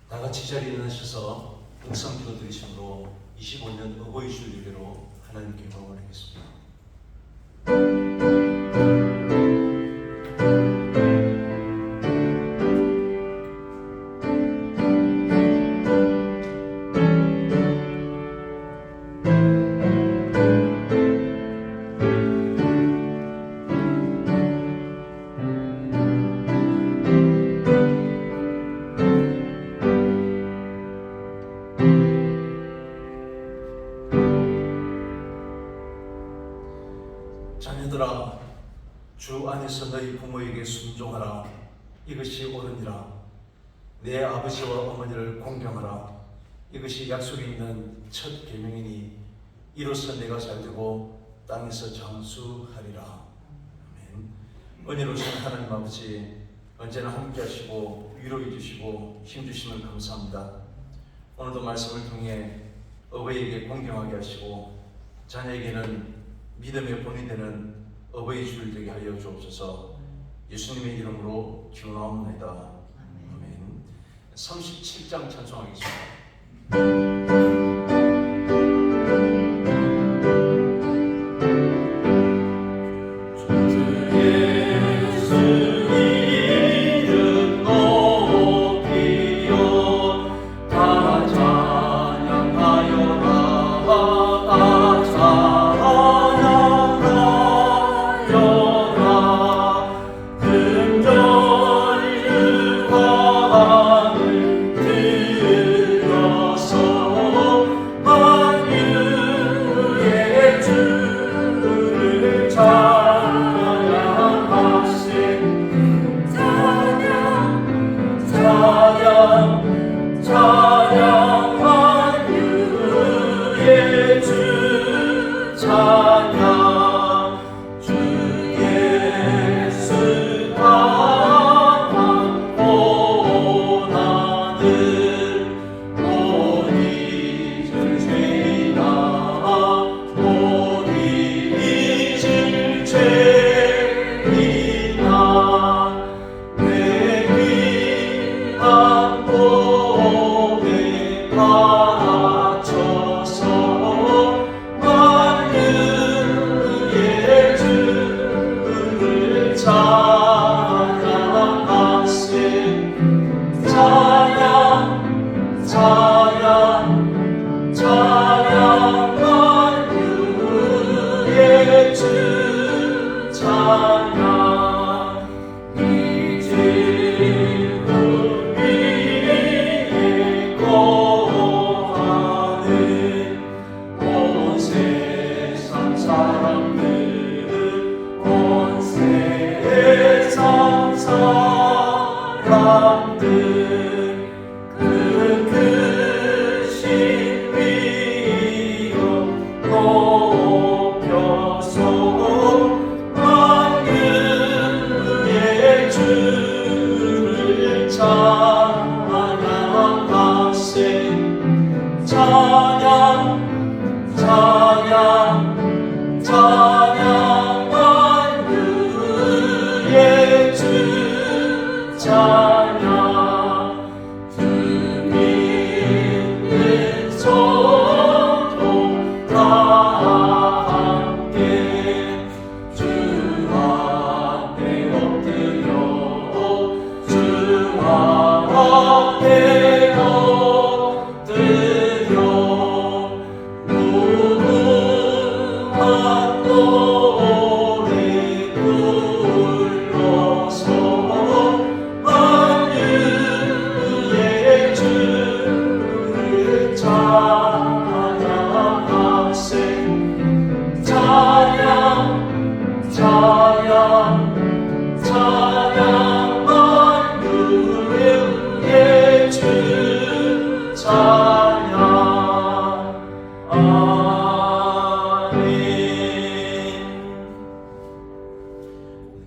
다 같이 자리에 일어나셔서 음성 기도 드리심으로 25년 어버이 주일 예배로 하나님께 영광을 드리겠습니다. 자녀들아, 주 안에서 너희 부모에게 순종하라. 이것이 옳으니라. 내 아버지와 어머니를 공경하라. 이것이 약속이 있는 첫 계명이니 이로써 내가 잘되고 땅에서 장수하리라. 아멘. 은혜로우신 하나님 아버지, 언제나 함께 하시고 위로해 주시고 힘 주심을 감사합니다. 오늘도 말씀을 통해 어버이에게 공경하게 하시고 자녀에게는 믿음의 본이 되는 어버이 주일 되게 하여 주옵소서. 예수님의 이름으로 기원하옵나이다. 아멘. 37장 찬송하겠습니다.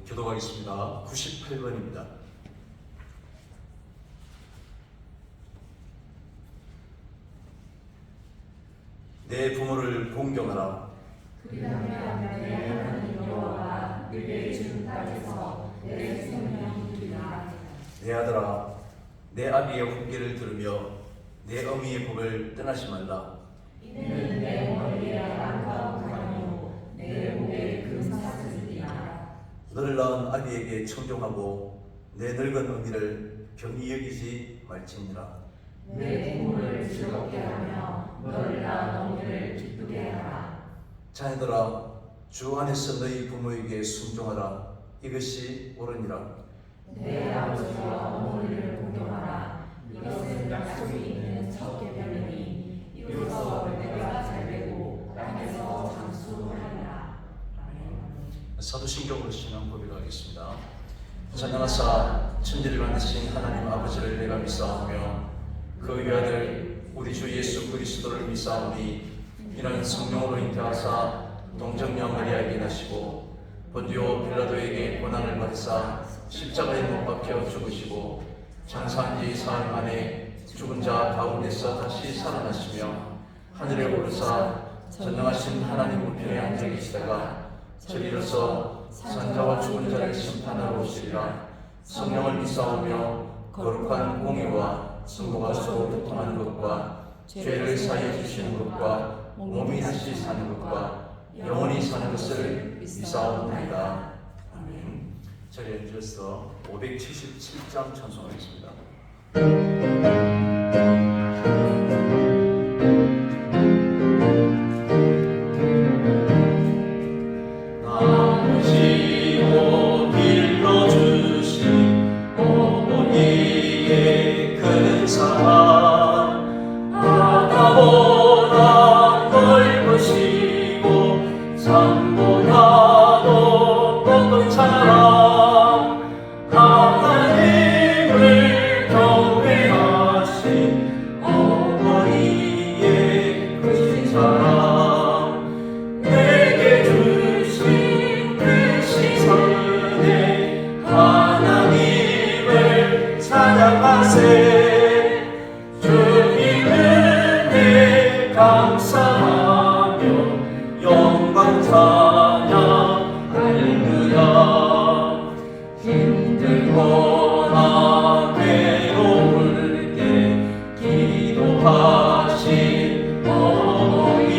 기도하겠습니다. 98번입니다. 내 부모를 공경하라. 그리하면 내 하나님 여호와가 내게 준 땅에서 내 생명이 이르리라. 내 아들아, 내 아비의 훈계를 들으며 내 어미의 법을 떠나지 말라. 이는 내 머리에 안가운하뇨 내 목에 금사슬이라. 너를 낳은 아비에게 청종하고 내 늙은 어미를 경히 여기지 말지니라. 내 부모를 즐겁게 하며 너를 낳은 어미를 기쁘게 하라. 자녀들아, 주 안에서 너희 부모에게 순종하라. 이것이 옳으니라. 내 아버지와 어머니를 공경하라. 이것은 약속이 있는 첫 계명이니 이로써 내가 잘되고 땅에서 장수하리라. 사도신경으로 신앙 고백하겠습니다. 전능하사 천지를 만드신 하나님 아버지를 내가 믿사오며 그 외아들 우리 주 예수 그리스도를 믿사오니 이는 성령으로 잉태하사 동정녀 마리아에게 나시고 본디오 빌라도에게 고난을 받으사 십자가에 못 박혀 죽으시고 장사한 지 사흘 만에 죽은 자 가운데서 다시 살아나시며 하늘에 오르사 전능하신 하나님 우편에 앉아 계시다가 저리로서 산자와 죽은 자를 심판하러 오시리라. 성령을 믿사오며 거룩한 공의와 성도가 서로 교통하는 것과 죄를 사하여 주시는 것과 몸이 다시 사는 것과 영원히 사는 것을 믿사옵나이다. 아멘. 자리에 앉아서 577장 찬송하겠습니다. 나오시고 길러주신 어머니의 큰 사랑 바다보다 넓으시고 산보다도 높은 사랑 하나님을 경외하신 어머니의 큰 사랑 내게 주신 그 시선에 하나님을 찬양하세. 주님은 내 감사하며 영광 찬양 할렐루야. 힘들거나 괴로울 때 기도하신 어머니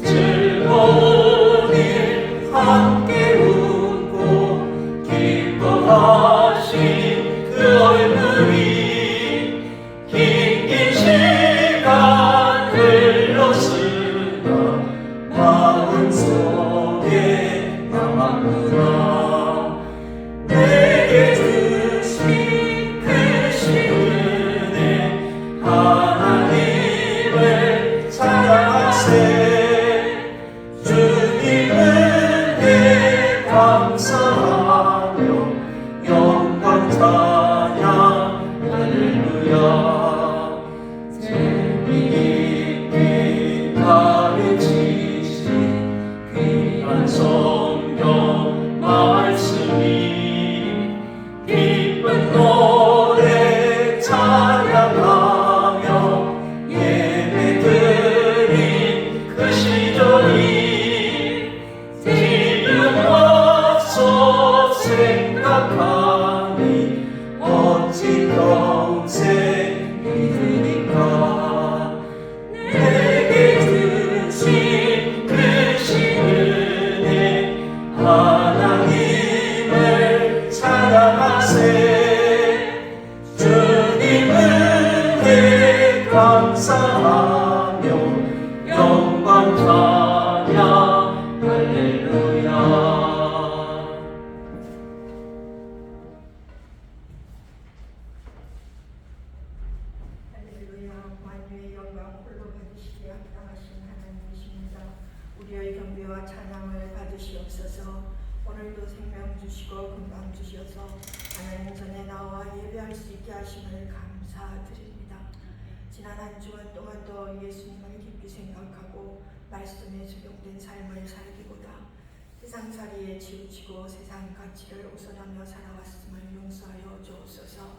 즐거운 일 함께 웃고 기뻐하신 그 얼굴이 긴 시간 흘렀으나 마음속에 남았구나. 내게 주신 그 시은혜 하나님을 찬양하세. 주님은 내 감사하며 영광 찬양 할렐루야. 재미있게 가르치신 귀한 성경 말씀이 기쁜 노래 찬양하며 예배드린 그 시절이 지금 와서 생각하니 어찌 평생 잊으리까. 내게 주신 그 시은혜 하나님을 찬양하세. 주님은 내 감사하며 영광 찬양 할렐루야. 할렐루야. 만유의 영광 홀로 받으시기에 합당하신 하나님이십니다. 우리의 경배와 찬양을 받으시옵소서. 오늘도 생명 주시고 건강 주셔서 하나님 전에 나와 예배할 수 있게 하심을 감사드립니다. 지난 한 주간 동안도 예수님을 깊이 생각하고 말씀에 적용된 삶을 살기보다 세상살이에 치우치고 세상 가치를 우선하며 살아왔음을 용서하여 주옵소서.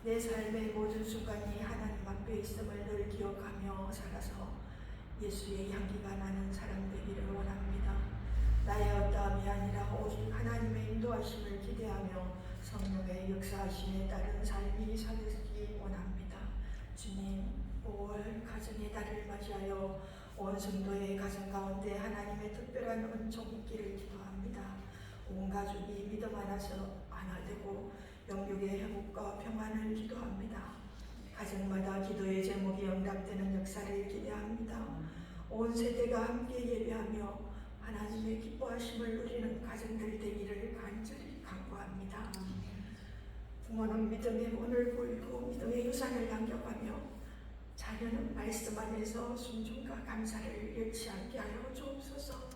내 삶의 모든 순간이 하나님 앞에 있음을 늘 기억하며 살아서 예수의 향기가 나는 사람 되기를 원합니다. 나의 어떠함이 아니라 오직 하나님의 인도하심을 기대하며 성령의 역사하심에 따른 삶이 살기 원합니다. 주님, 5월 가정의 달을 맞이하여 온 성도의 가정 가운데 하나님의 특별한 은총이 있기를 기도합니다. 온 가족이 믿음 안에서 하나 되고 영육의 회복과 평안을 기도합니다. 가정마다 기도의 제목이 응답되는 역사를 기대합니다. 온 세대가 함께 예배하며 하나님의 기뻐하심을 누리는 가정들 되기를 간절히 간구합니다. 부모는 믿음의 본을 보이고 믿음의 유산을 남겨가며 자녀는 말씀 안에서 순종과 감사를 잃지 않게 하여 주옵소서.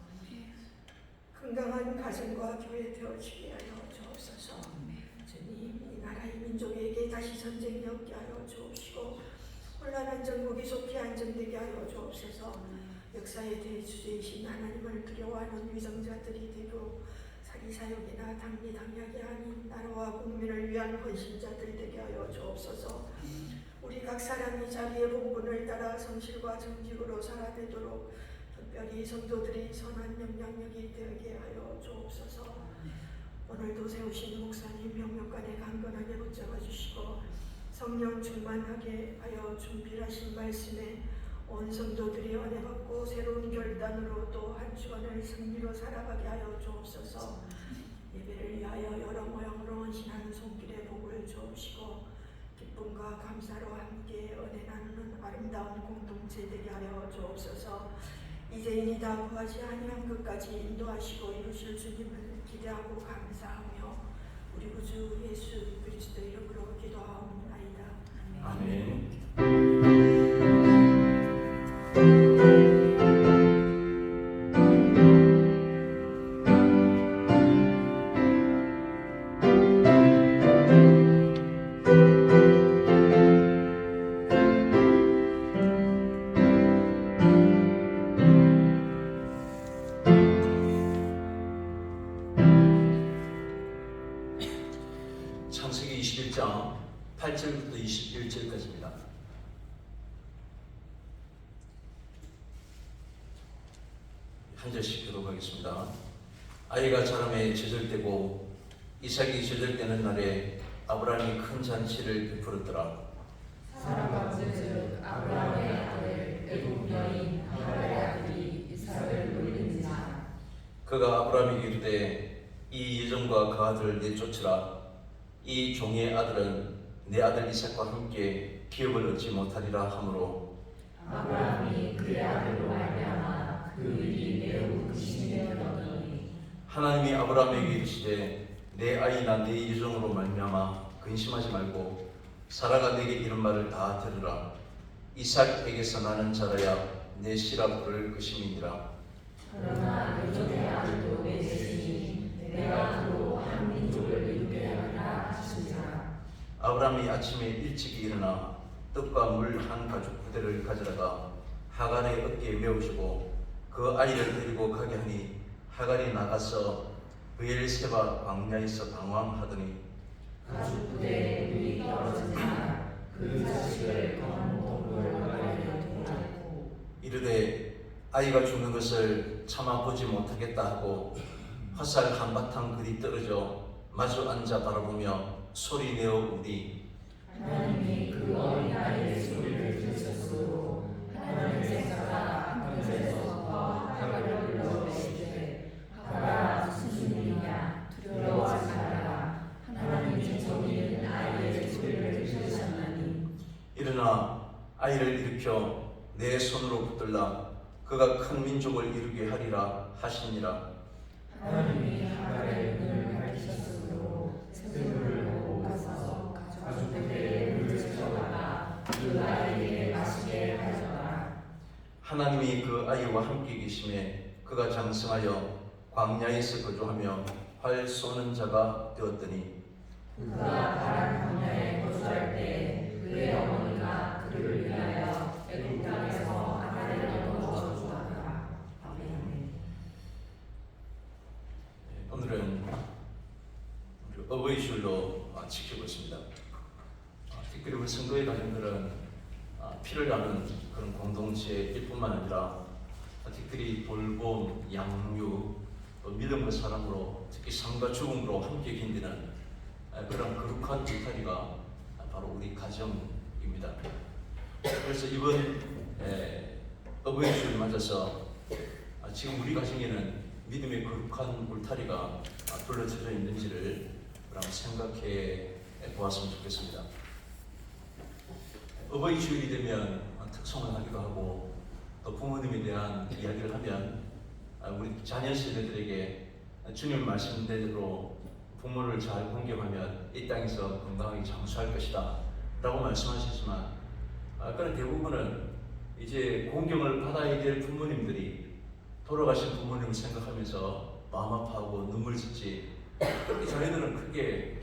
건강한 가정과 교회 되어지게 하여 주옵소서. 주님, 이 나라의 민족에게 다시 전쟁이 없게 하여 주옵시고 혼란한 정국이 속히 안정되게 하여 주옵소서. 역사의 대주제이신 하나님을 두려워하는 위정자들이 되고 사기사욕이나 당리당략이 아닌 나라와 국민을 위한 헌신자들 되게 하여 주옵소서. 우리 각 사람이 자기의 본분을 따라 성실과 정직으로 살아내도록 특별히 성도들이 선한 영향력이 되게 하여 주옵소서. 오늘도 세우신 목사님 명령관에 강건하게 붙잡아 주시고 성령 충만하게 하여 준비하신 말씀에 온 성도들이 은혜 받고 새로운 결단으로 또 한 주간을 승리로 살아가게 하여 주옵소서. 예배를 위하여 여러 모양으로 헌신하는 손길에 복을 주옵시고 기쁨과 감사로 함께 은혜 나누는 아름다운 공동체 되게 하여 주옵소서. 이제인이 다 구하지 아니한 것까지 인도하시고 이루실 주님을 기대하고 감사하며 우리 구주 예수 그리스도 이름으로 기도하옵나이다. 아멘. 창세기 21장 8절부터 21절까지입니다. 한 절씩 교독하겠습니다. 아이가 자라매 제절되고 이삭이 제절되는 날에 아브라함이 큰 잔치를 베풀었더라. 사라가 즉 아브라함의 아들 애굽 여인 하갈의 아들이 이삭을 놀린지라. 그가 아브라함에게 이르되 이 여종과 그 아들을 내쫓으라. 이 종의 아들은 내 아들 이삭과 함께 기업을 얻지 못하리라 하므로 아브라함이 그의 아들로 말미암아 그 일이 매우 근심이 되었더니 하나님이 아브라함에게 이르시되 내 아이나 내 여종으로 말미암아 근심하지 말고 사라가 내게 이런 말을 다 들으라. 이삭에게서 나는 자라야 내 씨라 부를 것임이니라. 그러나 여종의 아들도 내 자신이 내가 그로 한 민족을 이루게 하리라 하시니라. 아브라함이 아침에 일찍 일어나 떡과 물 한 가죽 부대를 가져다가 하갈의 어깨에 메우시고 그 아이를 데리고 가게 하니 하갈이 나가서 브엘세바 광야에서 방황하더니 가죽 부대에 물이 떨어지자 그 자식을 검은 동굴 아래에 동하였고 이르되 아이가 죽는 것을 참아 보지 못하겠다 하고 화살 한바탕 그리 떨어져 마주 앉아 바라보며 소리 내어 우니 하나님이 그 어린 아이의 소리를 들으셨으므로 하나님의 생사가 하늘에서부터 하갈을 불러 이르시되 하갈아 무슨 일이냐 두려워하지 말라. 하나님이 저기 아이의 소리를 들으셨나니. 일어나 아이를 일으켜 내 손으로 붙들라. 그가 큰 민족을 이루게 하리라 하시니라. 하나님이 하갈의 눈을 밝히셨으므로 샘물을 보고 가서 가죽 부대에 물을 채워다가 그 아이에게 마시게 하셨더라. 하나님이 그 아이와 함께 계심에 그가 장성하여 광야에서 거주하며 활 쏘는 자가 되었더니 그가 바란 광야에 거주할 때 그의 어머니가 그를 위하여 애굽 땅에서 아나를 얻어 주었더라. 아멘. 오늘은 우리 어버이 주일로 지키고 있습니다. 특별히 우리 성도의 가정들은 피를 나눈 그런 공동체일 뿐만 아니라 특별히 돌봄, 양육, 또 믿음과 사랑으로 특히 삶과 죽음으로 함께 견디는 그런 거룩한 울타리가 바로 우리 가정입니다. 그래서 이번 어버이 주를 맞아서 지금 우리 가정에는 믿음의 거룩한 울타리가 둘러쳐져 있는지를 한번 생각해 보았으면 좋겠습니다. 어버이 주일이 되면 특송을 하기도 하고 또 부모님에 대한 이야기를 하면 우리 자녀 세대들에게 주님 말씀대로 부모를 잘 공경하면 이 땅에서 건강하게 장수할 것이다 라고 말씀하시지만 그런 대부분은 이제 공경을 받아야 될 부모님들이 돌아가신 부모님을 생각하면서 마음 아파하고 눈물 짓지 그렇게 저희들은 크게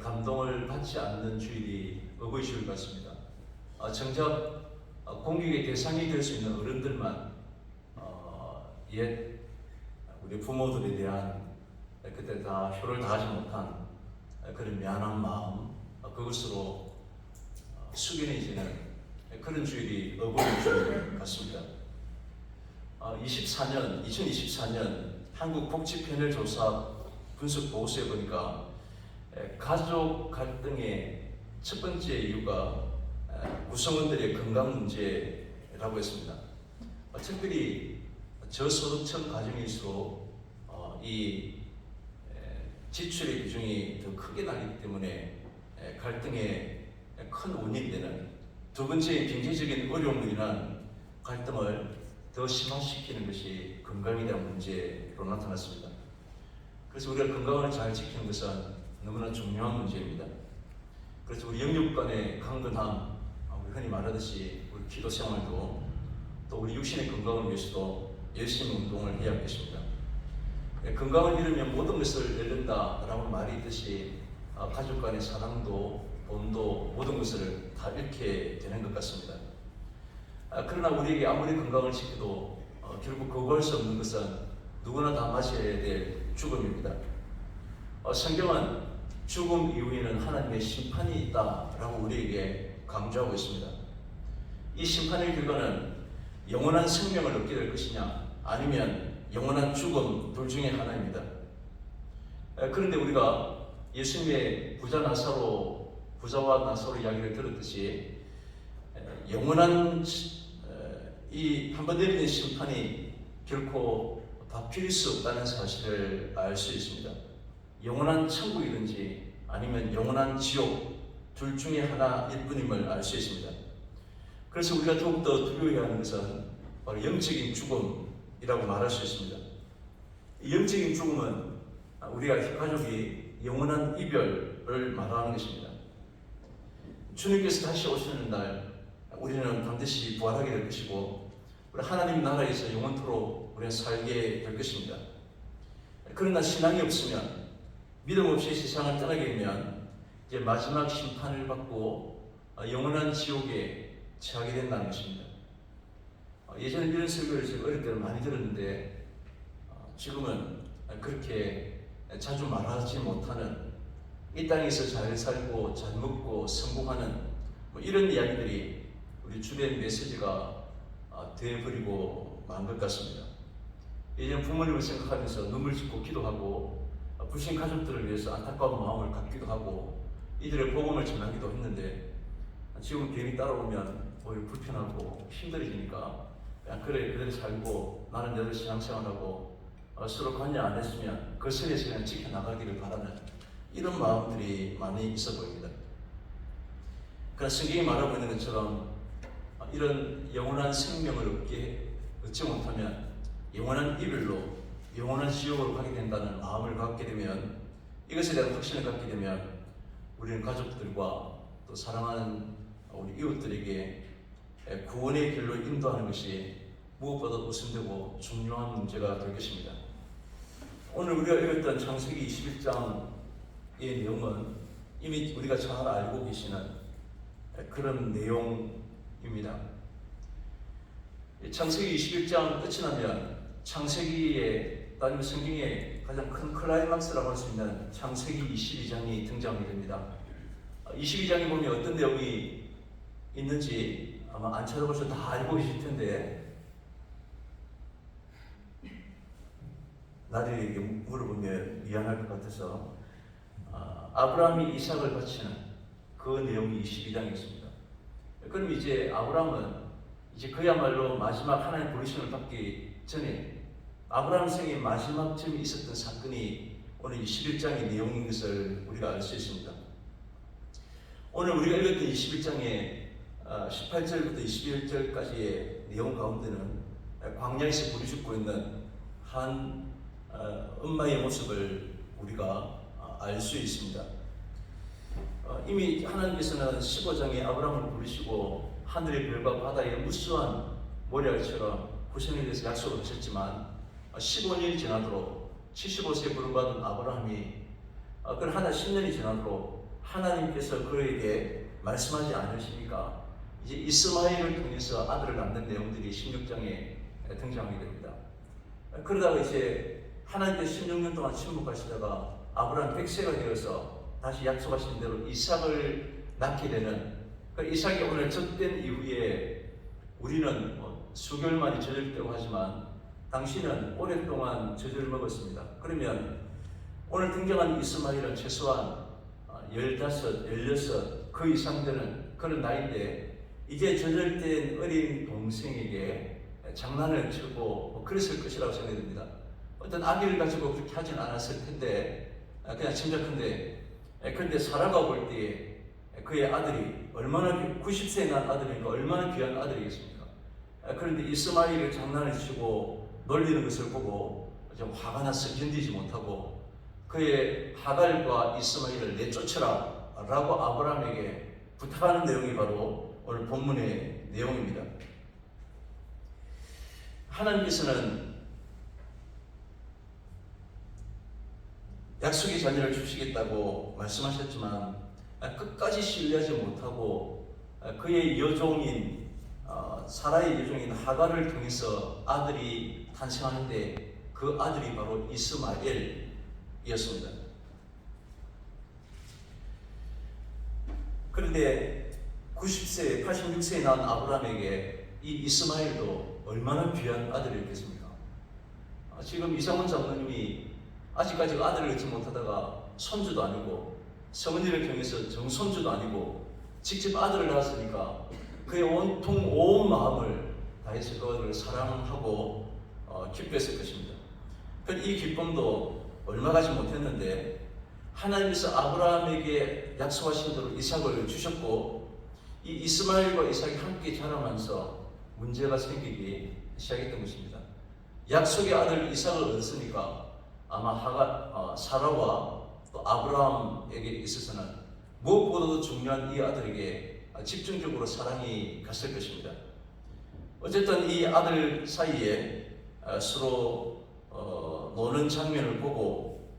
감동을 받지 않는 주일이 어버이 주일 같습니다. 정작 공경의 대상이 될 수 있는 어른들만 옛 우리 부모들에 대한 그때 다 효를 다하지 못한 그런 미안한 마음 그것으로 숙연해지는 그런 주일이 어버이 주일 같습니다. 2024년 한국복지패널 조사 분석 보고서에 보니까 가족 갈등의 첫 번째 이유가 구성원들의 건강 문제라고 했습니다. 특별히 저소득층 가정일수록 이 지출의 비중이 더 크게 나기 때문에 갈등의 큰 원인이 되는 두 번째 경제적인 어려움으로 인한 갈등을 더 심화시키는 것이 건강에 대한 문제로 나타났습니다. 그래서 우리가 건강을 잘 지키는 것은 너무나 중요한 문제입니다. 그래서 우리 영육 간의 강건함, 우리 흔히 말하듯이 우리 기도 생활도 또 우리 육신의 건강을 위해서도 열심히 운동을 해야 하겠습니다. 건강을 잃으면 모든 것을 잃는다라는 말이 있듯이 가족 간의 사랑도 돈도 모든 것을 다 잃게 되는 것 같습니다. 그러나 우리에게 아무리 건강을 지켜도 결국 거부할 수 없는 것은 누구나 다 맞이해야 될 죽음입니다. 성경은 죽음 이후에는 하나님의 심판이 있다라고 우리에게 강조하고 있습니다. 이 심판의 결과는 영원한 생명을 얻게 될 것이냐 아니면 영원한 죽음 둘 중에 하나입니다. 그런데 우리가 예수님의 부자와 나사로 이야기를 들었듯이 영원한 이 한 번 내리는 심판이 결코 바뀔 수 없다는 사실을 알 수 있습니다. 영원한 천국이든지 아니면 영원한 지옥 둘 중에 하나일 뿐임을 알 수 있습니다. 그래서 우리가 더욱더 두려워해야 하는 것은 바로 영적인 죽음이라고 말할 수 있습니다. 이 영적인 죽음은 우리가 가족이 영원한 이별을 말하는 것입니다. 주님께서 다시 오시는 날 우리는 반드시 부활하게 될 것이고 우리 하나님 나라에서 영원토록 우리는 살게 될 것입니다. 그러나 신앙이 없으면 믿음 없이 세상을 떠나게 되면 이제 마지막 심판을 받고 영원한 지옥에 처하게 된다는 것입니다. 예전에 이런 설교를 제가 어릴 때는 많이 들었는데 지금은 그렇게 자주 말하지 못하는 이 땅에서 잘 살고 잘 먹고 성공하는 이런 이야기들이 우리 주변 메시지가 되어버리고 만 것 같습니다. 예전 부모님을 생각하면서 눈물 짓고 기도하고 불신 가족들을 위해서 안타까운 마음을 갖기도 하고 이들의 복음을 전하기도 했는데 지금 괜히 따라오면 오히려 불편하고 힘들어지니까 그냥 그래 그대로 살고 나는 내대로 신앙생활하고 서로 관여 안 했으면 그 선에서 그냥 지켜나가기를 바라는 이런 마음들이 많이 있어 보입니다. 그러나 성경이 말하고 있는 것처럼 이런 영원한 생명을 얻지 못하면 영원한 이별로 영원한 지옥으로 가게 된다는 마음을 갖게 되면 이것에 대한 확신을 갖게 되면 우리는 가족들과 또 사랑하는 우리 이웃들에게 구원의 길로 인도하는 것이 무엇보다 우선되고 중요한 문제가 될 것입니다. 오늘 우리가 읽었던 창세기 21장의 내용은 이미 우리가 잘 알고 계시는 그런 내용입니다. 창세기 21장 끝이 나면 창세기에 아니면 성경의 가장 큰 클라이막스라고 할 수 있는 창세기 22장이 등장하게 됩니다. 22장에 보면 어떤 내용이 있는지 아마 안 찾아보셔서 다 알고 계실 텐데 나들에게 물어보면 미안할 것 같아서 아브라함이 이삭을 바치는 그 내용이 22장이었습니다. 그럼 이제 아브라함은 이제 그야말로 마지막 하나님의 부르심을 받기 전에 아브라함 생의 마지막쯤에 있었던 사건이 오늘 21장의 내용인 것을 우리가 알 수 있습니다. 오늘 우리가 읽었던 21장의 18절부터 21절까지의 내용 가운데는 광야에서 불이 죽고 있는 한 엄마의 모습을 우리가 알 수 있습니다. 이미 하나님께서는 15장에 아브라함을 부르시고 하늘의 별과 바다의 무수한 모래알처럼 후손에 대해서 약속을 하셨지만 15년이 지나도록 75세에 부름받은 아브라함이 그런 10년이 지나도록 하나님께서 그에게 말씀하지 않으시니까 이제 이스마엘을 통해서 아들을 낳는 내용들이 16장에 등장하게 됩니다. 그러다가 이제 하나님께서 16년 동안 침묵하시다가 아브라함 100세가 되어서 다시 약속하신 대로 이삭을 낳게 되는 그 이삭이 오늘 젖된 이후에 우리는 수개월 만에 젖을 때고 하지만 당신은 오랫동안 젖을 먹었습니다. 그러면 오늘 등장한 이스마엘은 최소한 15, 16 그 이상 되는 그런 나이인데 이제 젖을 땐 어린 동생에게 장난을 치고 그랬을 것이라고 생각이 듭니다. 어떤 아기를 가지고 그렇게 하진 않았을 텐데 그냥 짐작한데 그런데 사라가 볼 때에 그의 아들이 얼마나 90세에 난 아들이니까 얼마나 귀한 아들이겠습니까? 그런데 이스마엘이 장난을 치고 놀리는 것을 보고 좀 화가 나서 견디지 못하고 그의 하갈과 이스마엘을 내쫓으라 라고 아브라함에게 부탁하는 내용이 바로 오늘 본문의 내용입니다. 하나님께서는 약속의 자녀를 주시겠다고 말씀하셨지만 끝까지 신뢰하지 못하고 그의 여종인 사라의 여종인 하갈을 통해서 아들이 탄생하는데 그 아들이 바로 이스마엘이었습니다. 그런데 90세, 86세에 낳은 아브라함에게 이 이스마엘도 얼마나 귀한 아들이었겠습니까? 지금 이상훈 장로님이 아직까지 아들을 얻지 못하다가 손주도 아니고 성은이를 통해서 정손주도 아니고 직접 아들을 낳았으니까 그의 온통 온 마음을 다해서 그 아들을 사랑하고 기뻐했을 것입니다. 이 기쁨도 얼마 가지 못했는데 하나님께서 아브라함에게 약속하신 대로 이삭을 주셨고 이 이스마엘과 이삭이 함께 자라면서 문제가 생기기 시작했던 것입니다. 약속의 아들 이삭을 얻었으니까 아마 사라와 또 아브라함에게 있어서는 무엇보다도 중요한 이 아들에게 집중적으로 사랑이 갔을 것입니다. 어쨌든 이 아들 사이에 서로 노는 장면을 보고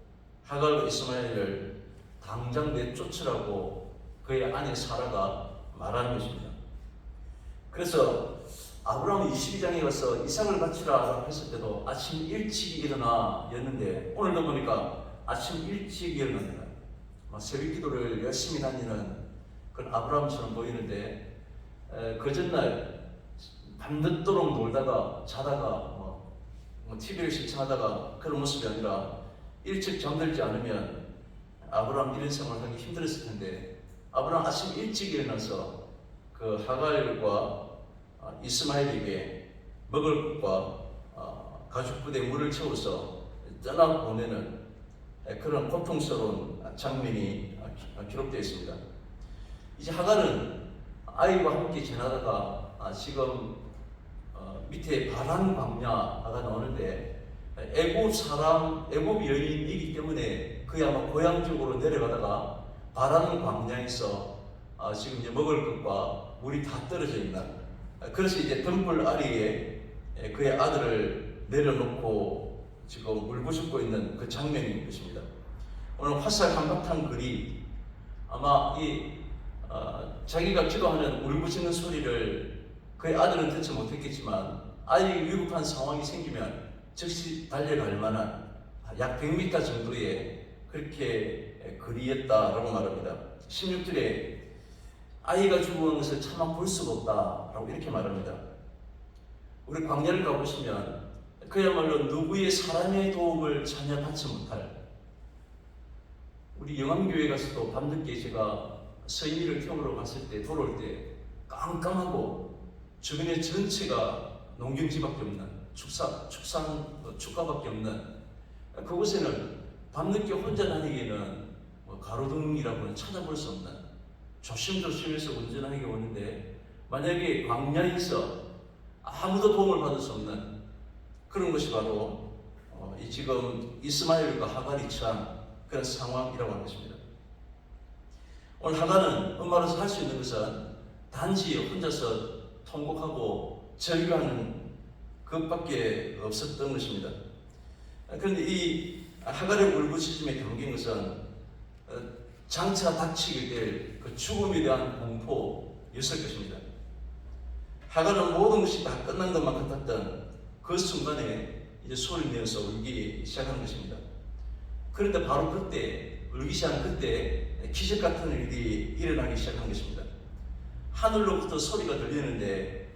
하갈과 이스마엘을 당장 내쫓으라고 그의 아내 사라가 말하는 것입니다. 그래서 아브라함은 22장에 가서 이삭을 바치라 했을 때도 아침 일찍 일어나였는데 오늘도 보니까 아침 일찍 일어납니다. 새벽 기도를 열심히 다니는 그런 아브라함처럼 보이는데 그 전날 밤늦도록 놀다가 자다가 TV를 시청하다가 그런 모습이 아니라 일찍 잠들지 않으면 아브라함 이런 생활을 하기 힘들었을 텐데 아브라함 아침 일찍 일어나서 그 하갈과 이스마엘에게 먹을 것과 가죽 부대에 물을 채워서 떠나보내는 그런 고통스러운 장면이 기록되어 있습니다. 이제 하갈은 아이와 함께 지나다가 지금 밑에 바란 광야가 나오는데 애굽 여인이기 때문에 그게 아마 고향 쪽으로 내려가다가 바란 광야에서 지금 이제 먹을 것과 물이 다 떨어져 있는 그래서 이제 등불 아래에 그의 아들을 내려놓고 지금 울부짖고 있는 그 장면인 것입니다. 오늘 화살 한바탕 글이 아마 자기가 기도하는 울부짖는 소리를 그의 아들은 듣지 못했겠지만 아이에게 위급한 상황이 생기면 즉시 달려갈 만한 약 100m 정도의 그렇게 거리였다라고 말합니다. 16절에 아이가 죽은 것을 차마 볼 수가 없다라고 이렇게 말합니다. 우리 광야를 가보시면 그야말로 누구의 사람의 도움을 전혀 받지 못할, 우리 영암교회 가서도 밤늦게 제가 서인이를 태우러 갔을 때 돌아올 때 깜깜하고 주변에 전체가 농경지밖에 없는 축가밖에 없는 그곳에는 밤늦게 혼자 다니기에는 가로등이라고는 찾아볼 수 없는, 조심조심해서 운전하게 오는데 만약에 광야에서 아무도 도움을 받을 수 없는 그런 것이 바로 이 지금 이스마엘과 하갈이 처한 그런 상황이라고 하는 것입니다. 오늘 하갈은 엄마로서 할 수 있는 것은 단지 혼자서 통곡하고 절규하는 것밖에 없었던 것입니다. 그런데 이 하갈의 울부짖음에 담긴 것은 장차 닥치게 될 그 죽음에 대한 공포였을 것입니다. 하갈은 모든 것이 다 끝난 것만 같았던 그 순간에 이제 소리를 내어서 울기 시작하는 것입니다. 그런데 바로 그때, 울기 시작한 그때 기적 같은 일이 일어나기 시작한 것입니다. 하늘로부터 소리가 들리는데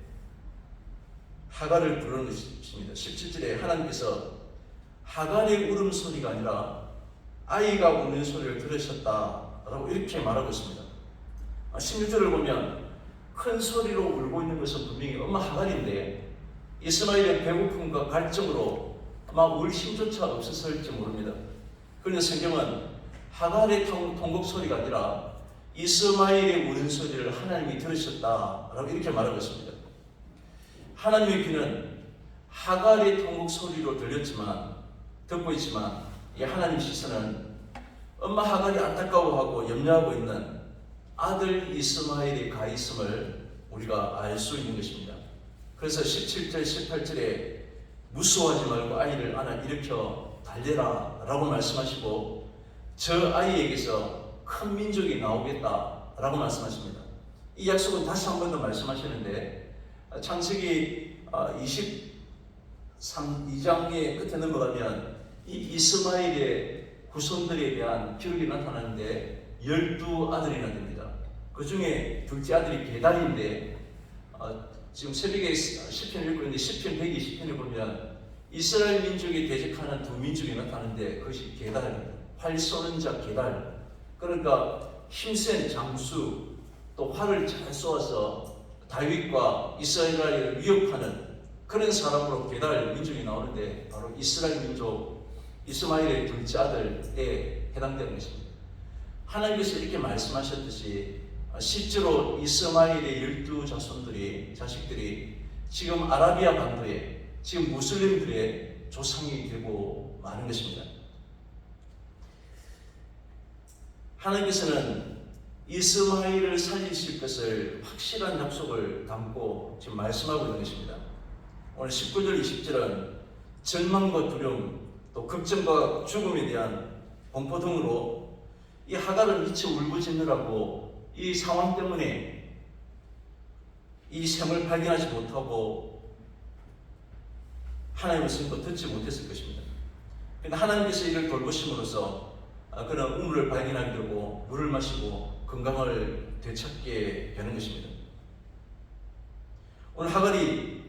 하갈을 부르는 것입니다. 17절에 하나님께서 하갈의 울음소리가 아니라 아이가 우는 소리를 들으셨다라고 이렇게 말하고 있습니다. 16절을 보면 큰 소리로 울고 있는 것은 분명히 엄마 하갈인데 이스마엘의 배고픔과 갈증으로 아마 울 힘조차 없었을지 모릅니다. 그런데 성경은 하갈의 통곡 소리가 아니라 이스마엘의 우는 소리를 하나님이 들으셨다라고 이렇게 말하고 있습니다. 하나님의 귀는 하갈의 통곡 소리로 듣고 있지만 이 하나님 시선은 엄마 하갈이 안타까워하고 염려하고 있는 아들 이스마엘이 가 있음을 우리가 알 수 있는 것입니다. 그래서 17절, 18절에 무서워하지 말고 아이를 안아 일으켜 달래라 라고 말씀하시고 저 아이에게서 큰 민족이 나오겠다 라고 말씀하십니다. 이 약속은 다시 한 번 더 말씀하시는데 창세기 22장의 끝에 넘어가면 이 이스마엘의 후손들에 대한 기록이 나타나는데 12아들이나 됩니다. 그 중에 둘째 아들이 게달인데 지금 새벽에 시편을 읽고 있는데 시편 120편에 보면 이스라엘 민족이 대적하는 두 민족이 나타나는데 그것이 게달, 활 쏘는 자 게달, 그러니까 힘센 장수, 또 활을 잘 쏘아서 다윗과 이스라엘을 위협하는 그런 사람으로 게달 민족이 나오는데 바로 이스라엘 민족, 이스마엘의 둘째 아들에 해당되는 것입니다. 하나님께서 이렇게 말씀하셨듯이 실제로 이스마엘의 12자식들이 지금 아라비아 반도에 지금 무슬림들의 조상이 되고 마는 것입니다. 하나님께서는 이스마엘을 살리실 것을 확실한 약속을 담고 지금 말씀하고 있는 것입니다. 오늘 19절 20절은 절망과 두려움, 또 걱정과 죽음에 대한 공포 등으로 이 하갈은 미처 울부짖느라고 이 상황 때문에 이 샘을 발견하지 못하고 하나님의 말씀도 듣지 못했을 것입니다. 그런데 하나님께서 이를 돌보심으로써 그는 우물을 발견하게 되고 물을 마시고 건강을 되찾게 되는 것입니다. 오늘 하갈이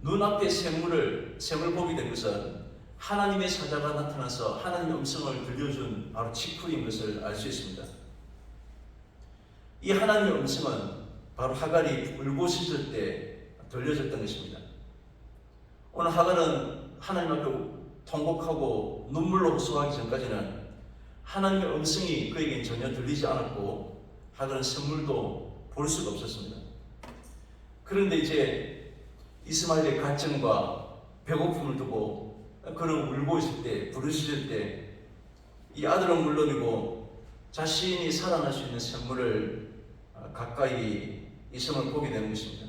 눈앞에 샘을 보게 된 것은 하나님의 사자가 나타나서 하나님의 음성을 들려준 바로 직후인 것을 알 수 있습니다. 이 하나님의 음성은 바로 하갈이 울부짖을 때 들려졌던 것입니다. 오늘 하갈은 하나님 앞에 통곡하고 눈물로 호소하기 전까지는 하나님의 음성이 그에게 전혀 들리지 않았고 하갈은 선물도 볼 수가 없었습니다. 그런데 이제 이스마엘의 갈증과 배고픔을 두고 그는 울고 있을 때, 부르짖을 때 이 아들은 물론이고 자신이 살아날 수 있는 선물을 가까이 있음을 보게 되는 것입니다.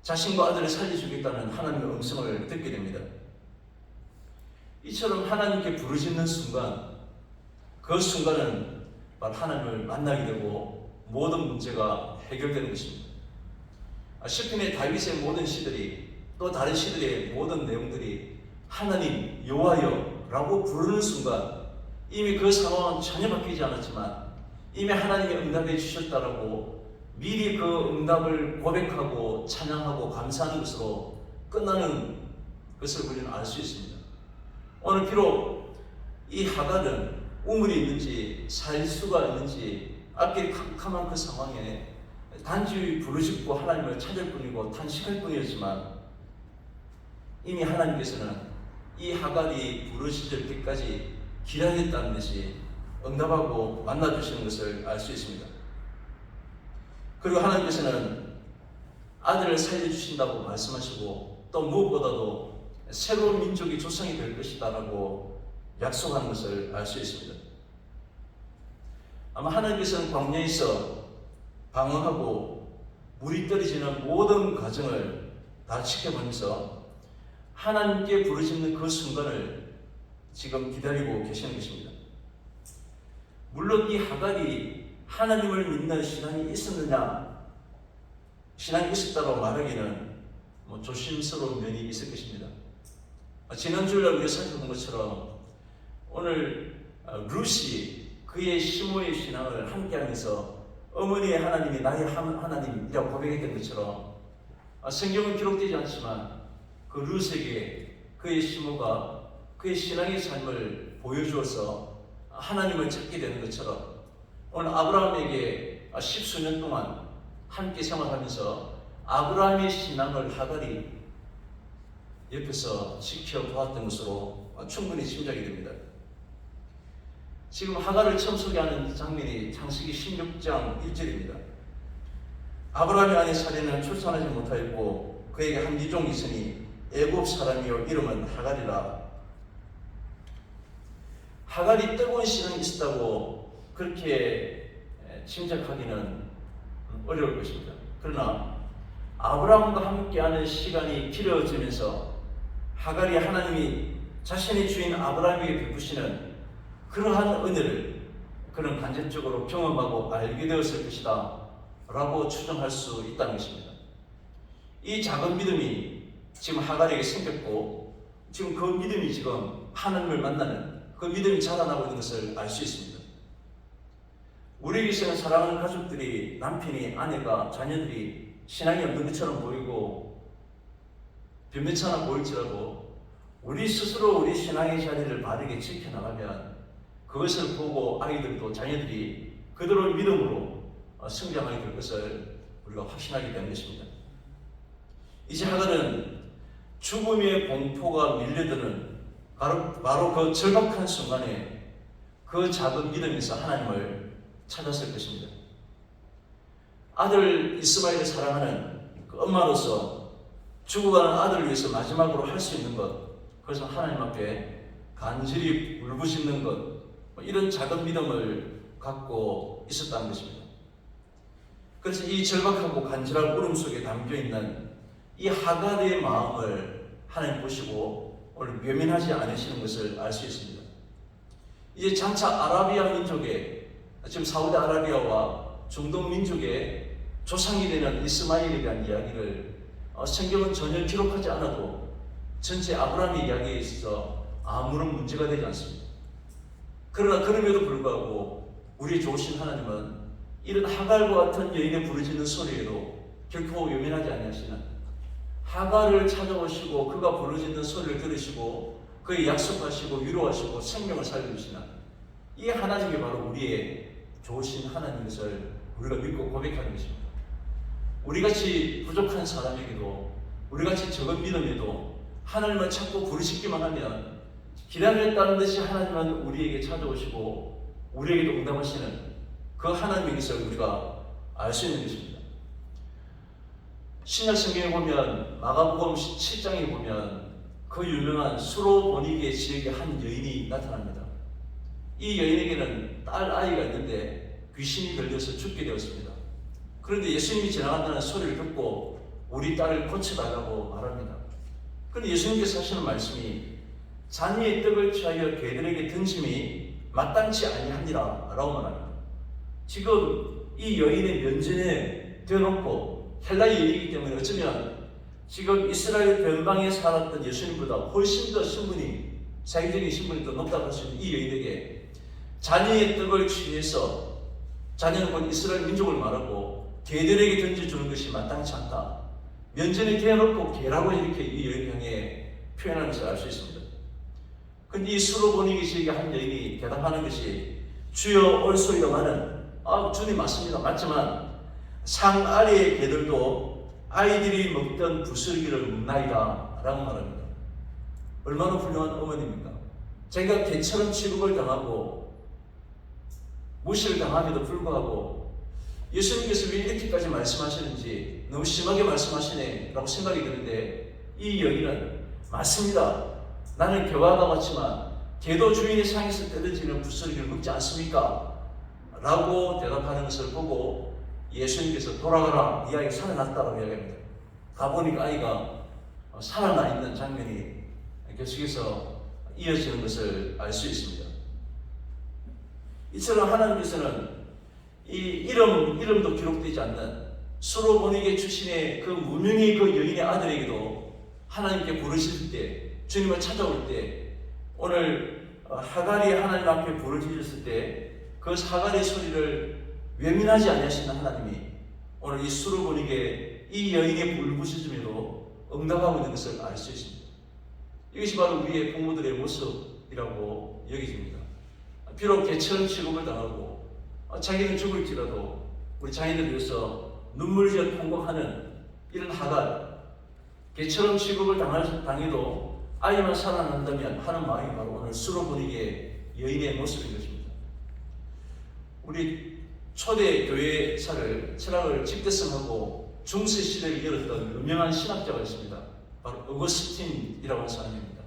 자신과 아들을 살려주겠다는 하나님의 음성을 듣게 됩니다. 이처럼 하나님께 부르짖는 순간, 그 순간은 바로 하나님을 만나게 되고 모든 문제가 해결되는 것입니다. 시편의 다윗의 모든 시들이 또 다른 시들의 모든 내용들이 하나님 여호와여 라고 부르는 순간 이미 그 상황은 전혀 바뀌지 않았지만 이미 하나님이 응답해 주셨다라고 미리 그 응답을 고백하고 찬양하고 감사하는 것으로 끝나는 그것을 우리는 알 수 있습니다. 오늘 비록 이 하갈은 우물이 있는지 살 수가 있는지 앞길이 캄캄한 그 상황에 단지 부르짖고 하나님을 찾을 뿐이고 탄식할 뿐이었지만 이미 하나님께서는 이 하갈이 부르짖을 때까지 기다렸다는 것이 응답하고 만나주시는 것을 알 수 있습니다. 그리고 하나님께서는 아들을 살려주신다고 말씀하시고 또 무엇보다도 새로운 민족이 조성이 될 것이다 라고 약속하는 것을 알 수 있습니다. 아마 하나님께서는 광야에서 방황하고 물이 떨어지는 모든 과정을 다 지켜보면서 하나님께 부르짖는 그 순간을 지금 기다리고 계시는 것입니다. 물론 이 하갈이 하나님을 믿는 신앙이 있었느냐, 신앙이 있었다고 말하기는 조심스러운 면이 있을 것입니다. 지난 주일날 우리가 살펴본 것처럼 오늘 룻이 그의 시모의 신앙을 함께하면서 어머니의 하나님이 나의 하나님이라고 고백했던 것처럼 성경은 기록되지 않지만 그 룻에게 그의 시모가 그의 신앙의 삶을 보여주어서 하나님을 찾게 되는 것처럼 오늘 아브라함에게 10수년 동안 함께 생활하면서 아브라함의 신앙을 하갈이 옆에서 지켜보았던 것으로 충분히 짐작이 됩니다. 지금 하갈을 처음 소개하는 장면이 창세기 16장 1절입니다. 아브라함의 아내 사례는 출산하지 못하였고 그에게 한 미종이 있으니 애굽 사람이요 이름은 하갈이라. 하갈이 뜨거운 신앙이 있었다고 그렇게 짐작하기는 어려울 것입니다. 그러나 아브라함과 함께하는 시간이 길어지면서 하갈이 하나님이 자신의 주인 아브라함에게 베푸시는 그러한 은혜를 그는 간접적으로 경험하고 알게 되었을 것이다 라고 추정할 수 있다는 것입니다. 이 작은 믿음이 지금 하갈에게 생겼고 지금 그 믿음이 지금 하나님을 만나는 그 믿음이 자라나고 있는 것을 알 수 있습니다. 우리에게서는 사랑하는 가족들이, 남편이, 아내가, 자녀들이 신앙이 없는 것처럼 보이고 변변찮아 보일지라도 우리 스스로 우리 신앙의 자리를 바르게 지켜나가면 그것을 보고 아이들도 자녀들이 그대로 믿음으로 성장하게 될 것을 우리가 확신하게 되는 것입니다. 이제 하갈은 죽음의 공포가 밀려드는 바로 그 절박한 순간에 그 작은 믿음에서 하나님을 찾았을 것입니다. 아들 이스마엘을 사랑하는 그 엄마로서 죽어가는 아들을 위해서 마지막으로 할 수 있는 것, 그래서 하나님 앞에 간절히 울부짖는 것, 이런 작은 믿음을 갖고 있었다는 것입니다. 그래서 이 절박하고 간절한 울음 속에 담겨있는 이 하갈의 마음을 하나님 보시고 오늘 외면하지 않으시는 것을 알 수 있습니다. 이제 장차 아라비아 민족의, 지금 사우디아라비아와 중동 민족의 조상이 되는 이스마엘에 대한 이야기를 성경은 전혀 기록하지 않아도 전체 아브라함의 이야기에 있어서 아무런 문제가 되지 않습니다. 그러나 그럼에도 불구하고 우리 좋으신 하나님은 이런 하갈과 같은 여인의 부르짖는 소리에도 결코 외면하지 아니하시는, 하갈을 찾아오시고 그가 부르짖는 소리를 들으시고 그의 약속하시고 위로하시고 생명을 살려주시는 이 하나님이 바로 우리의 좋으신 하나님인 것을 우리가 믿고 고백하는 것입니다. 우리같이 부족한 사람에게도, 우리같이 적은 믿음에도 하나님을 찾고 부르짖기만 하면 기다렸다는 듯이 하나님은 우리에게 찾아오시고 우리에게도 응답하시는 그 하나님인 것을 우리가 알 수 있는 것입니다. 신약 성경에 보면 마가복음 7장에 보면 그 유명한 수로보니게 지역의 한 여인이 나타납니다. 이 여인에게는 딸 아이가 있는데 귀신이 들려서 죽게 되었습니다. 그런데 예수님이 지나간다는 소리를 듣고 우리 딸을 고쳐달라고 말합니다. 그런데 예수님께서 하시는 말씀이 잔위의 떡을 취하여 개들에게 던짐이 마땅치 아니하니라 라고 말합니다. 지금 이 여인의 면전에 되어놓고 헬라의 여인이기 때문에 어쩌면 지금 이스라엘 변방에 살았던 예수님보다 훨씬 더 신분이, 사회적인 신분이 더 높다고 할 수 있는 이 여인에게 잔위의 떡을 취해서, 자녀는 곧 이스라엘 민족을 말하고 개들에게 던져주는 것이 마땅치 않다. 면전에 대어놓고 개라고 이렇게 이 여인 향해 표현하는 것을 알 수 있습니다. 근데 이 수로보니게시에게 한 여인이 대답하는 것이 주여 올소이다마는 주님 맞습니다. 맞지만 상 아래의 개들도 아이들이 먹던 부스러기를 먹나이다 라고 말합니다. 얼마나 훌륭한 어머니입니까? 자기가 개처럼 취급을 당하고 무시를 당함에도 불구하고 예수님께서 왜 이렇게까지 말씀하시는지 너무 심하게 말씀하시네 라고 생각이 드는데, 이 여인은 맞습니다. 나는 개와가 같지만 개도 주인의 상에서 떼어지는 부스러기를 먹지 않습니까? 라고 대답하는 것을 보고 예수님께서 돌아가라, 이 아이가 살아났다고 이야기합니다. 가보니까 아이가 살아나 있는 장면이 계속해서 이어지는 것을 알 수 있습니다. 이처럼 하나님께서는 이 이름도 기록되지 않는 수로보니게 출신의 그 무명의 그 여인의 아들에게도 하나님께 부르실 때, 주님을 찾아올 때, 오늘 하갈이 하나님 앞에 부르짖었을 때 그 하갈의 소리를 외면하지 아니하시는 하나님이 오늘 이 수로보니게 이 여인의 울부짖음에도 응답하고 있는 것을 알 수 있습니다. 이것이 바로 우리의 부모들의 모습이라고 여겨집니다. 비록 개처럼 취급을 당하고 자기는 죽을지라도 우리 자녀들을 위해서 눈물지어 통곡하는 이런 하갈, 개처럼 취급을 당해도 아이만 살아난다면 하는 마음이 바로 오늘 수로보니게 여인의 모습인 것입니다. 우리 초대 교회사를 철학을 집대성하고 중세 시대를 열었던 유명한 신학자가 있습니다. 바로 어거스틴이라고 하는 사람입니다.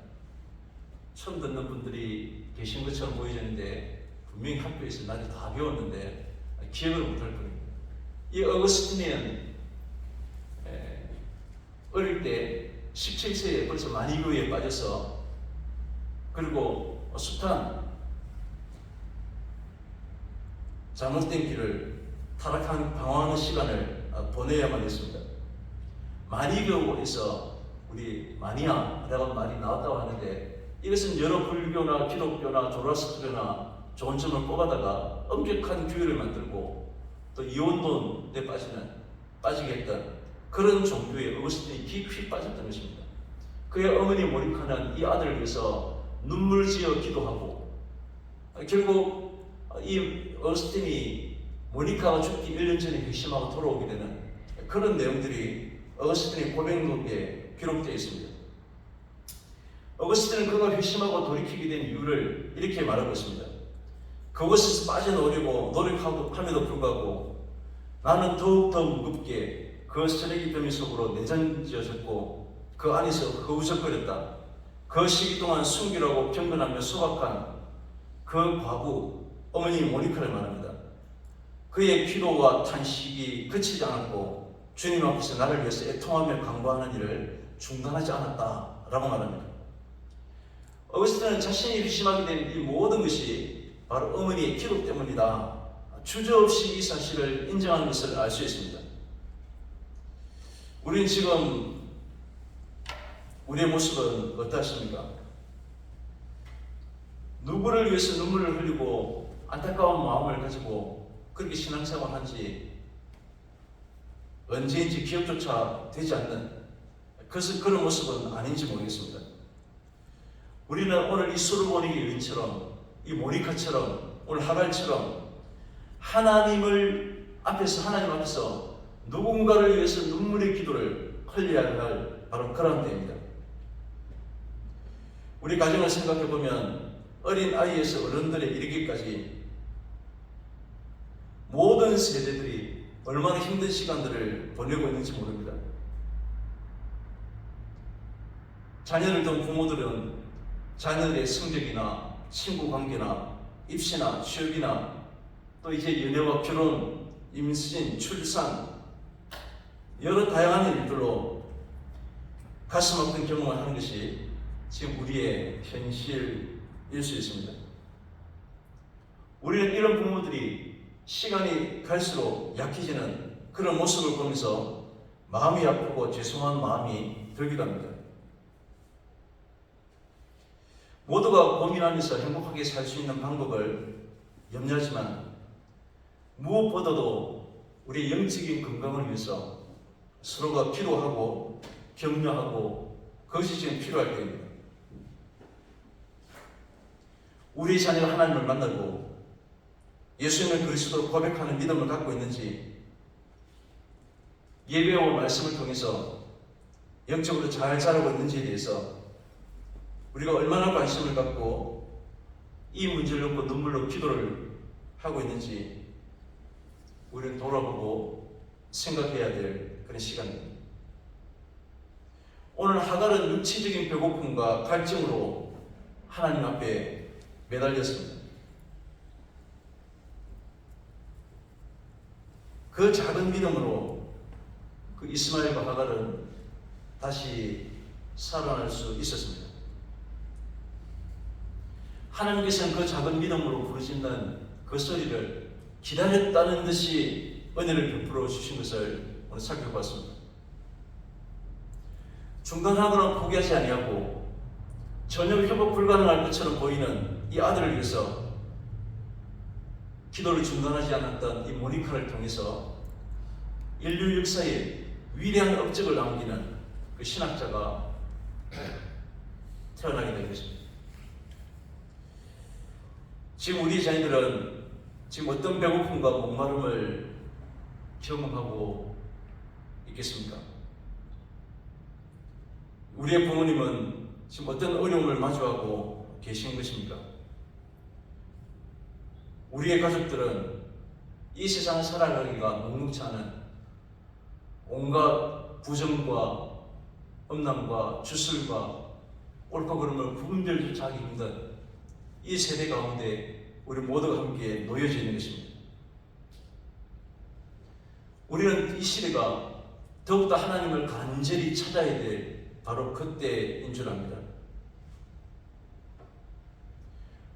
처음 듣는 분들이 계신 것처럼 보이는데 분명히 학교에서 나중에 다 배웠는데 기억을 못할 겁니다. 이 어거스틴은 어릴 때 17세에 벌써 만이교에 빠져서, 그리고 숱한 잘못된 길을 타락한 방황하는 시간을 보내야만 했습니다. 만이교에서 우리 마니아라고 말이 나왔다고 하는데, 이것은 여러 불교나 기독교나 조라스트교나 좋은 점을 뽑아다가 엄격한 규율을 만들고 또 이혼론에 빠지게 했던 그런 종교에 어거스틴이 깊이 빠졌던 것입니다. 그의 어머니 모니카는 이 아들을 위해서 눈물 지어 기도하고, 결국 이 어거스틴이 모니카가 죽기 1년 전에 회심하고 돌아오게 되는 그런 내용들이 어거스틴의 고백록에 기록되어 있습니다. 어거스틴은 그가 회심하고 돌이키게 된 이유를 이렇게 말하고 있습니다. 그것에서 빠져나오려고 노력함에도 불구하고 나는 더욱더 무겁게 그 쓰레기 더미 속으로 내던져졌고 그 안에서 허우적거렸다. 그 시기 동안 순결하고 경건하며 소박한 그 과부 어머니 모니카를 말합니다. 그의 기도와 탄식이 그치지 않았고 주님 앞에서 나를 위해서 애통하며 간구하는 일을 중단하지 않았다라고 말합니다. 어거스틴은 자신이 회심하게 된 이 모든 것이 바로 어머니의 기도 때문이다, 주저없이 이 사실을 인정하는 것을 알 수 있습니다. 우리는 지금 우리의 모습은 어떠하십니까? 누구를 위해서 눈물을 흘리고 안타까운 마음을 가지고 그렇게 신앙생활 한지 언제인지 기억조차 되지 않는 그런 모습은 아닌지 모르겠습니다. 우리는 오늘 이 수르보니게 여인처럼, 이 모니카처럼, 오늘 하갈처럼 하나님 앞에서 누군가를 위해서 눈물의 기도를 흘려야 할 바로 그런 때입니다. 우리 가정을 생각해 보면 어린 아이에서 어른들에 이르기까지 모든 세대들이 얼마나 힘든 시간들을 보내고 있는지 모릅니다. 자녀를 둔 부모들은 자녀들의 성적이나 친구 관계나 입시나 취업이나 또 이제 연애와 결혼, 임신, 출산 여러 다양한 일들로 가슴 아픈 경험을 하는 것이 지금 우리의 현실일 수 있습니다. 우리는 이런 부모들이 시간이 갈수록 약해지는 그런 모습을 보면서 마음이 아프고 죄송한 마음이 들기도 합니다. 모두가 고민하면서 행복하게 살 수 있는 방법을 염려하지만 무엇보다도 우리의 영적인 건강을 위해서 서로가 기도하고 격려하고 그것이 지금 필요할 때입니다. 우리 자녀가 하나님을 만나고 예수님을 그리스도로 고백하는 믿음을 갖고 있는지, 예배와 말씀을 통해서 영적으로 잘 자라고 있는지에 대해서 우리가 얼마나 관심을 갖고 이 문제를 놓고 눈물로 기도를 하고 있는지 우리는 돌아보고 생각해야 될 그런 시간입니다. 오늘 하갈은 육체적인 배고픔과 갈증으로 하나님 앞에 매달렸습니다. 그 작은 믿음으로 그 이스마엘과 하갈은 다시 살아날 수 있었습니다. 하나님께서는 그 작은 믿음으로 부르신다는 그 소리를 기다렸다는 듯이 은혜를 베풀어 주신 것을 오늘 살펴봤습니다. 중단하거나 포기하지 아니하고 전혀 회복 불가능할 것처럼 보이는 이 아들을 위해서 기도를 중단하지 않았던 이 모니카를 통해서 인류 역사에 위대한 업적을 남기는 그 신학자가 태어나게 된 것입니다. 지금 우리 자녀들은 지금 어떤 배고픔과 목마름을 경험하고 있겠습니까? 우리의 부모님은 지금 어떤 어려움을 마주하고 계신 것입니까? 우리의 가족들은 이 세상을 살아가기가 녹록지 않은 온갖 부정과 음란과 주술과 옳고 그름을 구분별조차 하기 힘든 이 세대 가운데 우리 모두가 함께 놓여져 있는 것입니다. 우리는 이 시대가 더욱더 하나님을 간절히 찾아야 될 바로 그때인 줄 압니다.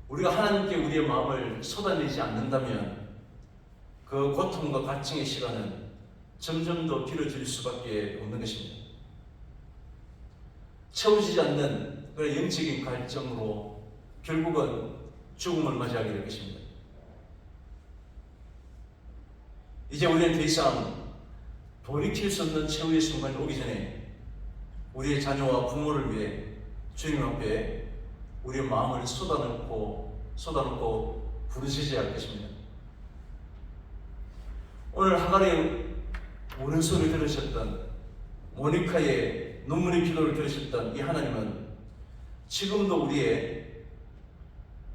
우리가 하나님께 우리의 마음을 쏟아내지 않는다면 그 고통과 갈증의 시간은 점점 더 길어질 수밖에 없는 것입니다. 채워지지 않는 그런 영적인 갈증으로 결국은 죽음을 맞이하게 될 것입니다. 이제 우리는 더 이상 돌이킬 수 없는 최후의 순간이 오기 전에 우리의 자녀와 부모를 위해 주님 앞에 우리의 마음을 쏟아놓고 부르짖어야 할 것입니다. 오늘 하갈의 우는 소리 들으셨던, 모니카의 눈물의 기도를 들으셨던 이 하나님은 지금도 우리의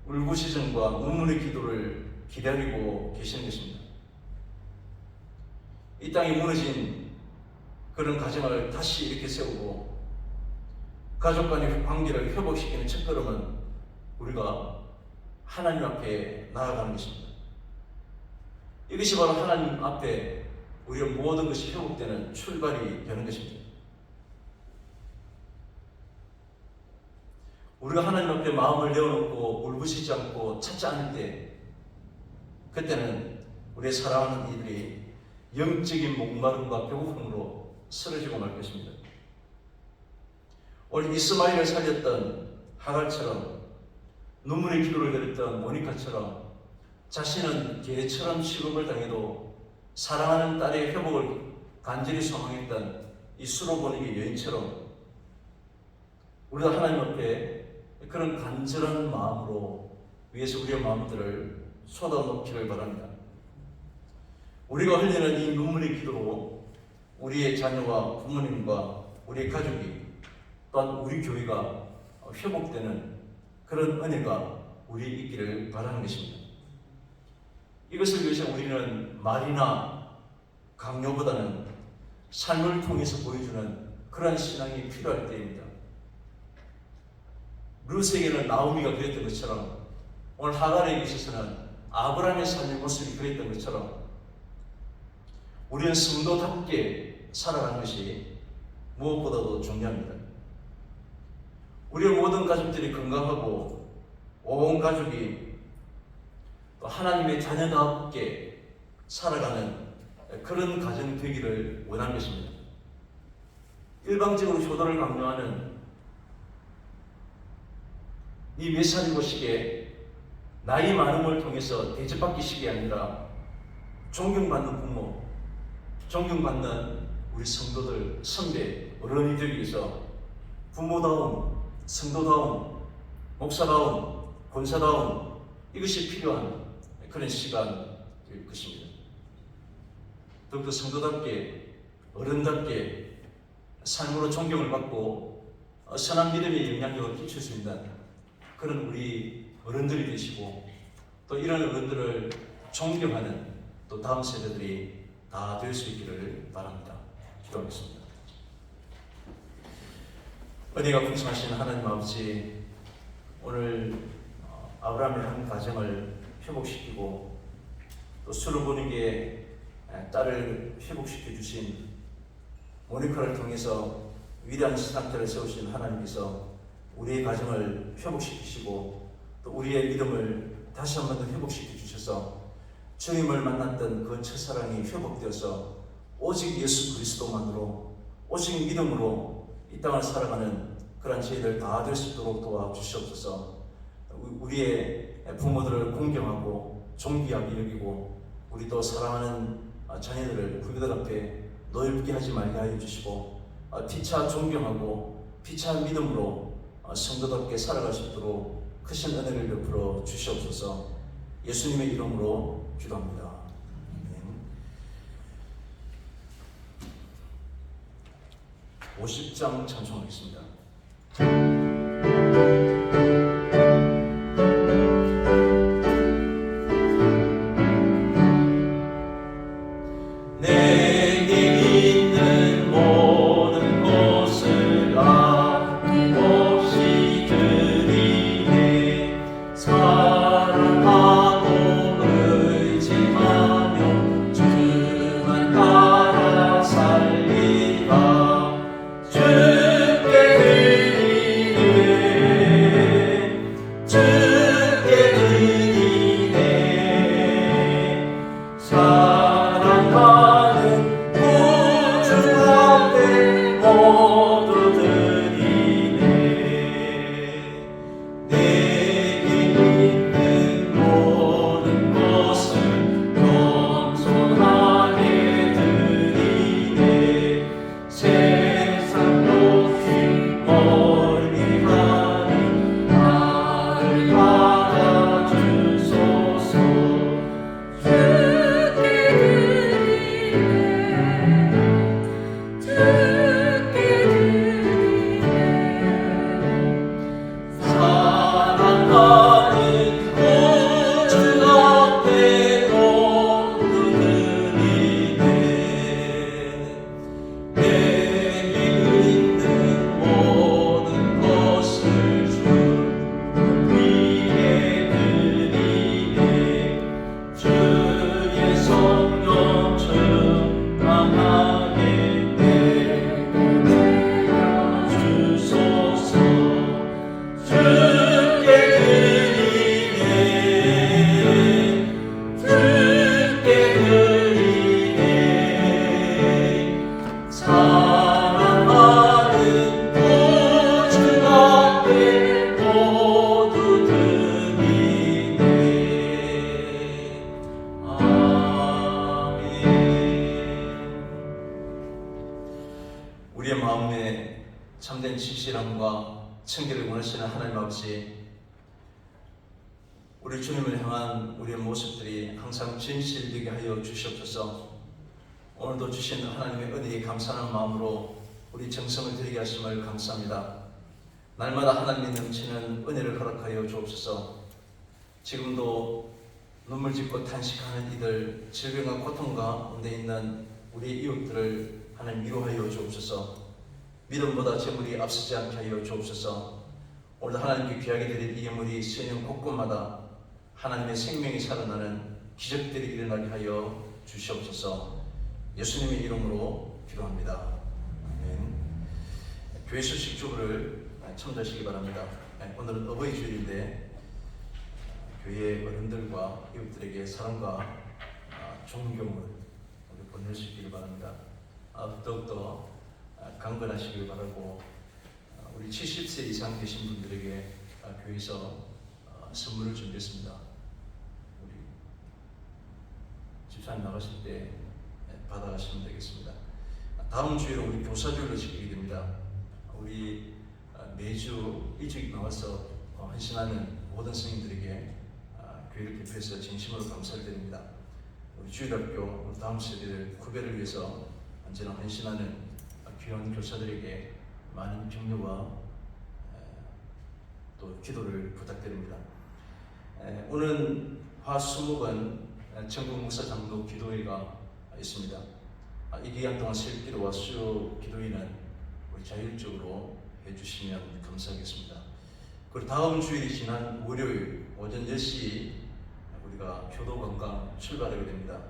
울부짖음과 눈물의 기도를 기다리고 계시는 것입니다. 이 땅이 무너진 그런 가정을 다시 이렇게 세우고 가족 간의 관계를 회복시키는 첫걸음은 우리가 하나님 앞에 나아가는 것입니다. 이것이 바로 하나님 앞에 우리의 모든 것이 회복되는 출발이 되는 것입니다. 우리가 하나님 앞에 마음을 내어놓고 울부짖지 않고 찾지 않을 때, 그때는 우리의 사랑하는 이들이 영적인 목마름과 배고픔으로 쓰러지고 말 것입니다. 오늘 이스마엘을 살렸던 하갈처럼, 눈물의 기도를 드렸던 모니카처럼, 자신은 개처럼 시험을 당해도 사랑하는 딸의 회복을 간절히 소망했던 이 수로보니게 여인처럼 우리가 하나님 앞에 그런 간절한 마음으로 위해서 우리의 마음들을 쏟아놓기를 바랍니다. 우리가 흘리는 이 눈물의 기도로 우리의 자녀와 부모님과 우리의 가족이, 또한 우리 교회가 회복되는 그런 은혜가 우리에 있기를 바라는 것입니다. 이것을 위해서 우리는 말이나 강요보다는 삶을 통해서 보여주는 그러한 신앙이 필요할 때입니다. 룻에게는 나오미가 그랬던 것처럼, 오늘 하갈에게 있어서는 아브라함의 삶의 모습이 그랬던 것처럼, 우리는 성도답게 살아가는 것이 무엇보다도 중요합니다. 우리의 모든 가족들이 건강하고 온 가족이 또 하나님의 자녀답게 살아가는 그런 가정이 되기를 원하는 것입니다. 일방적으로 효도를 강요하는 이 몇 살이고 시기에 나이 많음을 통해서 대접받기 시기가 아니라 존경받는 부모, 존경받는 우리 성도들, 선배, 어른이 되기 위해서 부모다움, 성도다움, 목사다움, 본사다움 이것이 필요한 그런 시간일 것입니다. 더욱더 성도답게 어른답게 삶으로 존경을 받고 선한 믿음의 영향력을 끼칠 수 있는 그런 우리 어른들이 되시고 또 이런 어른들을 존경하는 또 다음 세대들이 다 될 수 있기를 바랍니다. 기도하겠습니다. 은혜가 풍성하신 하나님 아버지, 오늘 아브라함의 한 가정을 회복시키고 또 수르보니게 딸을 회복시켜 주신 모니카를 통해서 위대한 신학자를 세우신 하나님께서 우리의 가정을 회복시키시고 또 우리의 믿음을 다시 한 번 더 회복시켜 주셔서 주님을 만났던 그 첫사랑이 회복되어서 오직 예수 그리스도만으로 오직 믿음으로 이 땅을 살아가는 그런 저희들 다 될 수 있도록 도와주시옵소서. 우리의 부모들을 공경하고 존귀하게 여기고 우리 또 사랑하는 자녀들을 후배들 앞에 노엽게 하지 말게 하여 주시고 피차 존경하고 피차 믿음으로 성도답게 살아갈 수 있도록 크신 은혜를 베풀어 주시옵소서. 예수님의 이름으로 기도합니다. 아멘. 50장 찬송하겠습니다. 우리의 마음에 참된 진실함과 청결을 원하시는 하나님 아버지, 우리 주님을 향한 우리의 모습들이 항상 진실되게 하여 주시옵소서. 오늘도 주신 하나님의 은혜에 감사하는 마음으로 우리 정성을 드리게 하심을 감사합니다. 날마다 하나님이 넘치는 은혜를 허락하여 주옵소서. 지금도 눈물 짓고 탄식하는 이들, 질병과 고통 가운데 있는 우리 이웃들을 하나님 위로하여 주옵소서. 믿음보다 재물이 앞서지 않게 하여 주옵소서. 오늘 하나님께 귀하게 드릴 이 예물이 쓰이는 곳곳마다 하나님의 생명이 살아나는 기적들이 일어나게 하여 주시옵소서. 예수님의 이름으로 기도합니다. 아멘. 교회 소식 주부를 참조하시기 바랍니다. 오늘은 어버이 주일인데 교회 어른들과 이웃들에게 사랑과 존경을 보낼 수 있기를 바랍니다. 더욱더 강건하시길 바라고 우리 70세 이상 되신 분들에게 교회에서 선물을 준비했습니다. 우리 집사님 나가실 때 받아가시면 되겠습니다. 다음 주에는 우리 교사주일로 지키게 됩니다. 우리 매주 일찍 나와서 헌신하는 모든 성인들에게 교회를 대표해서 진심으로 감사를 드립니다. 우리 주일학교 다음 세대들 구별을 위해서 언제나 헌신하는 귀한 교사들에게 많은 격려와 또 기도를 부탁드립니다. 오늘 화수목은 전국 목사 장로 기도회가 있습니다. 이 기간 동안 새기도와 수요 기도회는 우리 자율적으로 해주시면 감사하겠습니다. 그리고 다음 주일이 지난 월요일 오전 10시 우리가 효도 관광 출발하게 됩니다.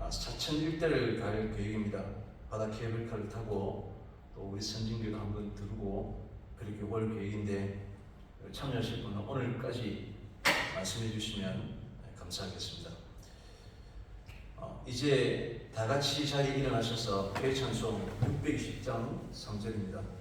사천 일대를 갈 계획입니다. 바다 케이블카를 타고 또 우리 선진교회 한번 들고 그렇게 올 계획인데 참여하실 분은 오늘까지 말씀해 주시면 감사하겠습니다. 이제 다 같이 자리에 일어나셔서 교회 찬송 620장 3절입니다.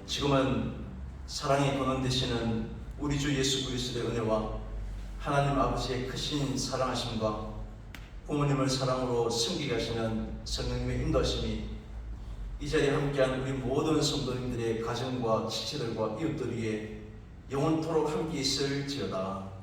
지금은 사랑의 근원 되시는 우리 주 예수 그리스도의 은혜와 하나님 아버지의 크신 사랑하심과 부모님을 사랑으로 섬기게 하시는 성령님의 인도하심이 이 자리에 함께한 우리 모든 성도님들의 가정과 지체들과 이웃들 위에 영원토록 함께 있을지어다.